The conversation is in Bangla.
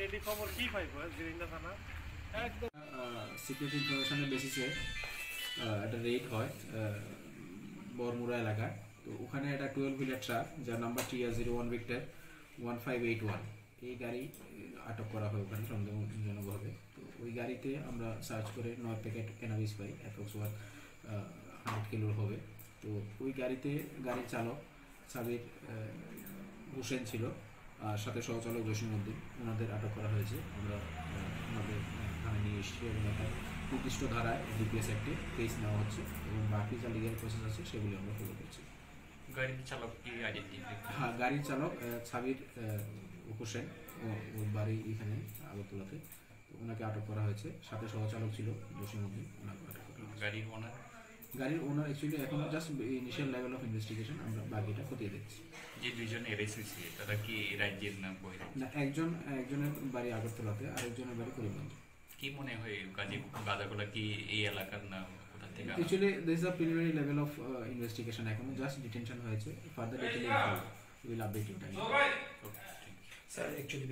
রেডি খবর কি পাইবো জিরিঙ্গা থানা একদম সিক্রেট ইনফরমেশনের বেসিসে একটা রেড হয় বরমুড়া এলাকায়। তো ওখানে একটা 12 হুইলার ট্রাক যার নাম্বার TR01 ভিক্টর 1581 এই গাড়ি আটক করা হয় ওখানে সন্দেহজনকভাবে। তো ওই গাড়িতে আমরা সার্চ করে 9 প্যাকেট ক্যানাবিস পাই, অ্যাপ্রক্স 100 কিলোর হবে। তো ওই গাড়িতে গাড়ির চালক সাবির হোসেন ছিল আর সাথে সহচালক জসিমউদ্দিন, ওনাদের আটক করা হয়েছে। আমরা ওনাদের থানায় নিয়ে এসেছি এবং একটা নির্দিষ্ট ধারায় DPS অ্যাক্টে কেস নেওয়া হচ্ছে এবং বাকি যা লিগ্যাল প্রসেস আছে সেগুলি আমরা ফলো করছি। গাড়ির চালক কি আইডেন্টিফাই? হ্যাঁ, গাড়ির চালক সাবির হোসেন, ওর বাড়ি এখানে আগরতলাতে। তো ওনাকে আটক করা হয়েছে, সাথে সহচালক ছিল জসিমউদ্দিন, ওনাকে আটক করা হয়েছে। গাড়ির ওনার অ্যাকচুয়ালি এখন just initial level of investigation, আমরা বাকিটা খতিয়ে দেখছি। যে দুইজন অ্যারেস্ট হয়েছে তারা কি রাজ্যের না বহিরাজ্য? না, একজনের বাড়ি আগরতলাতে, আরেকজনের বাড়ি করিমগঞ্জে। কি মনে হয় গাঁজাগুলা কি এই এলাকার না কোথা থেকে? Actually this is a preliminary level of investigation, এখনো জাস্ট ডিটেনশন হয়েছে। Further detail will update in time. Sir, actually,